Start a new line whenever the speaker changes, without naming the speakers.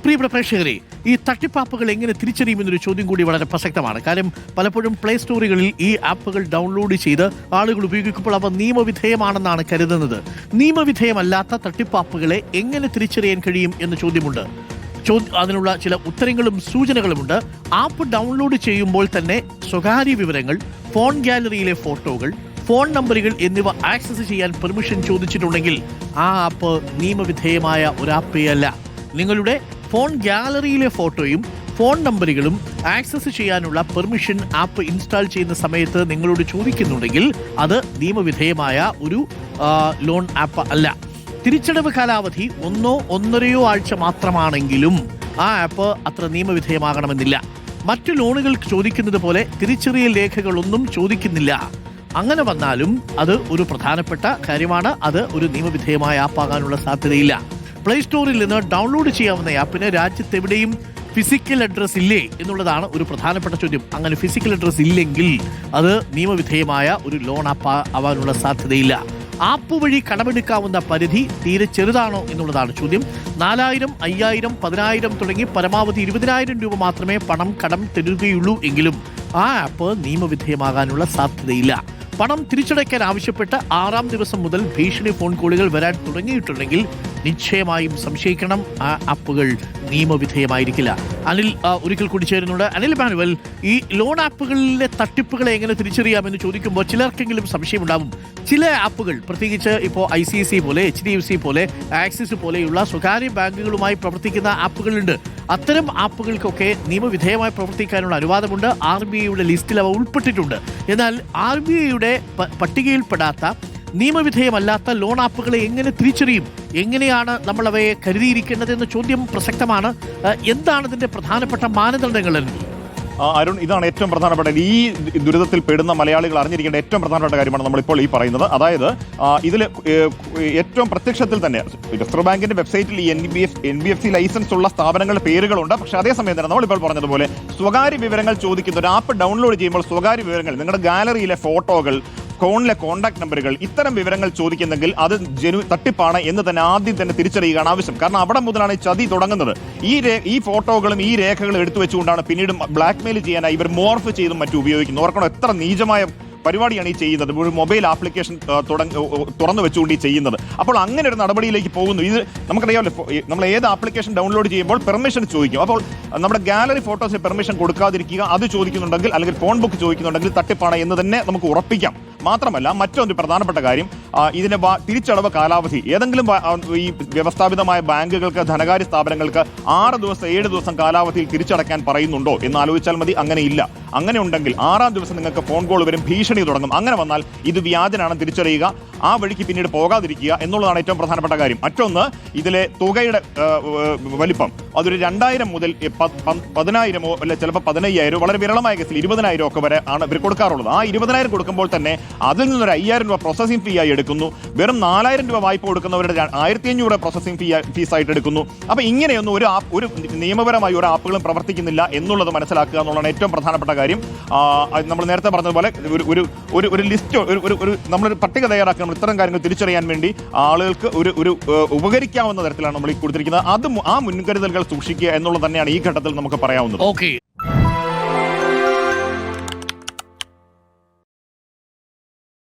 പ്രിയപ്പെട്ട പ്രേക്ഷകരെ, ഈ തട്ടിപ്പാപ്പുകൾ എങ്ങനെ തിരിച്ചറിയുമെന്നൊരു ചോദ്യം കൂടി വളരെ പ്രസക്തമാണ്. കാര്യം പലപ്പോഴും പ്ലേ സ്റ്റോറുകളിൽ ഈ ആപ്പുകൾ ഡൗൺലോഡ് ചെയ്ത് ആളുകൾ ഉപയോഗിക്കുമ്പോൾ അവ നിയമവിധേയമാണെന്നാണ് കരുതുന്നത്. നിയമവിധേയമല്ലാത്ത തട്ടിപ്പാപ്പുകളെ എങ്ങനെ തിരിച്ചറിയാൻ കഴിയും എന്ന ചോദ്യമുണ്ട്. അതിനുള്ള ചില ഉത്തരങ്ങളും സൂചനകളുമുണ്ട്. ആപ്പ് ഡൗൺലോഡ് ചെയ്യുമ്പോൾ തന്നെ സ്വകാര്യ വിവരങ്ങൾ, ഫോൺ ഗാലറിയിലെ ഫോട്ടോകൾ, ഫോൺ നമ്പറുകൾ എന്നിവ ആക്സസ് ചെയ്യാൻ പെർമിഷൻ ചോദിച്ചിട്ടുണ്ടെങ്കിൽ ആ ആപ്പ് നിയമവിധേയമായ ഒരു ആപ്പേ അല്ല. നിങ്ങളുടെ ഫോൺ ഗാലറിയിലെ ഫോട്ടോയും ഫോൺ നമ്പറുകളും ആക്സസ് ചെയ്യാനുള്ള പെർമിഷൻ ആപ്പ് ഇൻസ്റ്റാൾ ചെയ്യുന്ന സമയത്ത് നിങ്ങളോട് ചോദിക്കുന്നുണ്ടെങ്കിൽ അത് നിയമവിധേയമായ ഒരു ലോൺ ആപ്പ് അല്ല. തിരിച്ചടവ് കാലാവധി 1-1.5 ആഴ്ച മാത്രമാണെങ്കിലും ആ ആപ്പ് അത്ര നിയമവിധേയമാകണമെന്നില്ല. മറ്റു ലോണുകൾ ചോദിക്കുന്നത് പോലെ തിരിച്ചറിയൽ രേഖകളൊന്നും ചോദിക്കുന്നില്ല. അങ്ങനെ വന്നാലും അത് ഒരു പ്രധാനപ്പെട്ട കാര്യമാണ്. അത് ഒരു നിയമവിധേയമായ ആപ്പാകാനുള്ള സാധ്യതയില്ല. പ്ലേ സ്റ്റോറിൽ നിന്ന് ഡൗൺലോഡ് ചെയ്യാവുന്ന ആപ്പിന് രാജ്യത്തെവിടെയും ഫിസിക്കൽ അഡ്രസ് ഇല്ലേ എന്നുള്ളതാണ് ഒരു പ്രധാനപ്പെട്ട ചോദ്യം. അങ്ങനെ ഫിസിക്കൽ അഡ്രസ് ഇല്ലെങ്കിൽ അത് നിയമവിധേയമായ ഒരു ലോൺ ആപ്പ് ആവാനുള്ള സാധ്യതയില്ല. ആപ്പ് വഴി കടമെടുക്കാവുന്ന പരിധി തീരെ ചെറുതാണോ എന്നുള്ളതാണ് ചോദ്യം. 4,000, 5,000, 10,000 തുടങ്ങി പരമാവധി 20,000 രൂപ മാത്രമേ പണം കടം തരുകയുള്ളൂ എങ്കിലും ആ ആപ്പ് നിയമവിധേയമാകാനുള്ള സാധ്യതയില്ല. പണം തിരിച്ചടയ്ക്കാൻ ആവശ്യപ്പെട്ട് 6-ാം ദിവസം മുതൽ ഭീഷണി ഫോൺ കോളുകൾ വരാൻ തുടങ്ങിയിട്ടുണ്ടെങ്കിൽ നിശ്ചയമായും സംശയിക്കണം, ആ ആപ്പുകൾ നിയമവിധേയമായിരിക്കില്ല. അനിൽ ഒരിക്കൽ കൂടി ചേരുന്നുണ്ട്. അനിൽ മാനുവൽ, ഈ ലോൺ ആപ്പുകളിലെ തട്ടിപ്പുകളെ എങ്ങനെ തിരിച്ചറിയാമെന്ന് ചോദിക്കുമ്പോൾ ചിലർക്കെങ്കിലും സംശയമുണ്ടാകും. ചില ആപ്പുകൾ, പ്രത്യേകിച്ച് ഇപ്പോൾ ICICI പോലെ, HDFC പോലെ, ആക്സിസ് പോലെയുള്ള സ്വകാര്യ ബാങ്കുകളുമായി പ്രവർത്തിക്കുന്ന ആപ്പുകളുണ്ട്. അത്തരം ആപ്പുകൾക്കൊക്കെ നിയമവിധേയമായി പ്രവർത്തിക്കാനുള്ള അനുവാദമുണ്ട്. RBIയുടെ ലിസ്റ്റിൽ അവ ഉൾപ്പെട്ടിട്ടുണ്ട്. എന്നാൽ RBIയുടെ പട്ടികയിൽപ്പെടാത്ത നിയമവിധേയമല്ലാത്ത ലോൺ ആപ്പുകളെ എങ്ങനെ തിരിച്ചറിയും? എങ്ങനെയാണ് നമ്മൾ അവയെ കരുതിയിരിക്കേണ്ടത് എന്ന ചോദ്യം പ്രസക്തമാണ്. എന്താണ് ഇതിന്റെ പ്രധാനപ്പെട്ട മാനദണ്ഡങ്ങൾ?
അരുൺ, ഇതാണ് ഏറ്റവും പ്രധാനപ്പെട്ട, ഈ ദുരിതത്തിൽ പെടുന്ന മലയാളികൾ അറിഞ്ഞിരിക്കേണ്ട ഏറ്റവും പ്രധാനപ്പെട്ട കാര്യമാണ് നമ്മളിപ്പോൾ ഈ പറയുന്നത്. അതായത് ഇതിൽ ഏറ്റവും പ്രത്യക്ഷത്തിൽ തന്നെ റിസർവ് ബാങ്കിന്റെ വെബ്സൈറ്റിൽ ഈ NBFC ലൈസൻസ് ഉള്ള സ്ഥാപനങ്ങളുടെ പേരുകളുണ്ട്. പക്ഷേ അതേസമയം തന്നെ നമ്മളിപ്പോൾ പറഞ്ഞതുപോലെ സ്വകാര്യ വിവരങ്ങൾ ചോദിക്കുന്ന ഒരു ആപ്പ് ഡൗൺലോഡ് ചെയ്യുമ്പോൾ സ്വകാര്യ വിവരങ്ങൾ, നിങ്ങളുടെ ഗാലറിയിലെ ഫോട്ടോകൾ, ഫോണിലെ കോൺടാക്ട് നമ്പറുകൾ, ഇത്തരം വിവരങ്ങൾ ചോദിക്കുന്നെങ്കിൽ അത് തട്ടിപ്പാണ് എന്ന് തന്നെ ആദ്യം തന്നെ തിരിച്ചറിയുകയാണ് ആവശ്യം. കാരണം അവിടെ മുതലാണ് ഈ ചതി തുടങ്ങുന്നത്. ഈ ഫോട്ടോകളും ഈ രേഖകളും എടുത്തു വെച്ചുകൊണ്ടാണ് പിന്നീട് ബ്ലാക്ക്മെയിൽ ചെയ്യാനായി ഇവർ മോർഫ് ചെയ്തും മറ്റും ഉപയോഗിക്കുന്നത്. ഓർക്കണം, എത്ര നീചമായ പരിപാടിയാണ് ഈ ചെയ്യുന്നത്. ഒരു മൊബൈൽ ആപ്ലിക്കേഷൻ തുറന്നു വെച്ചുകൊണ്ട് ഈ ചെയ്യുന്നത്. അപ്പോൾ അങ്ങനെ ഒരു നടപടിയിലേക്ക് പോകുന്നു. ഇത് നമുക്കറിയാമല്ലോ, നമ്മൾ ഏത് ആപ്ലിക്കേഷൻ ഡൗൺലോഡ് ചെയ്യുമ്പോൾ പെർമിഷൻ ചോദിക്കും. അപ്പോൾ നമ്മുടെ ഗാലറി ഫോട്ടോസിന് പെർമിഷൻ കൊടുക്കാതിരിക്കുക, അത് ചോദിക്കുന്നുണ്ടെങ്കിൽ അല്ലെങ്കിൽ ഫോൺ ബുക്ക് ചോദിക്കുന്നുണ്ടെങ്കിൽ തട്ടിപ്പാണ് എന്ന് തന്നെ നമുക്ക് ഉറപ്പിക്കാം. മാത്രമല്ല, മറ്റൊരു പ്രധാനപ്പെട്ട കാര്യം, ഇതിന്റെ തിരിച്ചടവ് കാലാവധി ഏതെങ്കിലും ഈ വ്യവസ്ഥാപിതമായ ബാങ്കുകൾക്ക്, ധനകാര്യ സ്ഥാപനങ്ങൾക്ക് 6 ദിവസം 7 ദിവസം കാലാവധിയിൽ തിരിച്ചടയ്ക്കാൻ പറയുന്നുണ്ടോ എന്ന് ആലോചിച്ചാൽ മതി. അങ്ങനെയില്ല. അങ്ങനെ ഉണ്ടെങ്കിൽ 6-ാം ദിവസം നിങ്ങൾക്ക് ഫോൺ കോൾ വരും, ഭീഷണി തുടങ്ങും. അങ്ങനെ വന്നാൽ ഇത് വ്യാജനാണെന്ന് തിരിച്ചറിയുക, ആ വഴിക്ക് പിന്നീട് പോകാതിരിക്കുക എന്നുള്ളതാണ് ഏറ്റവും പ്രധാനപ്പെട്ട കാര്യം. മറ്റൊന്ന്, ഇതിലെ തുകയുടെ വലിപ്പം അതൊരു 2,000 മുതൽ 10,000 അല്ലെ ചിലപ്പോൾ 15,000, വളരെ വിരളമായ കേസിൽ 20,000 ഒക്കെ വരെ ആണ് ഇവർ കൊടുക്കാറുള്ളത്. ആ 20,000 കൊടുക്കുമ്പോൾ തന്നെ അതിൽ നിന്നൊരു 5,000 രൂപ പ്രോസസിംഗ് ഫീ ആയി എടുക്കുന്നു. വെറും 4,000 രൂപ വായ്പ കൊടുക്കുന്നവരുടെ 1,500 പ്രോസസിംഗ് ഫീസായിട്ട് എടുക്കുന്നു. അപ്പോൾ ഇങ്ങനെയൊന്നും ഒരു നിയമപരമായി ഒരു ആപ്പുകളും പ്രവർത്തിക്കുന്നില്ല എന്നുള്ളത് മനസ്സിലാക്കുക എന്നുള്ളതാണ് ഏറ്റവും പ്രധാനപ്പെട്ട കാര്യം. നമ്മൾ നേരത്തെ പറഞ്ഞതുപോലെ ഒരു ലിസ്റ്റ്, നമ്മളൊരു പട്ടിക തയ്യാറാക്കി നമ്മൾ ഇത്തരം കാര്യങ്ങൾ തിരിച്ചറിയാൻ വേണ്ടി ആളുകൾക്ക് ഒരു ഉപകരിക്കാവുന്ന തരത്തിലാണ് നമ്മൾ ഈ കൊടുത്തിരിക്കുന്നത്. ആ മുൻകരുതലുകൾ സൂക്ഷിക്കുക എന്നുള്ളത് തന്നെയാണ് ഈ ഘട്ടത്തിൽ നമുക്ക് പറയാവുന്നത്.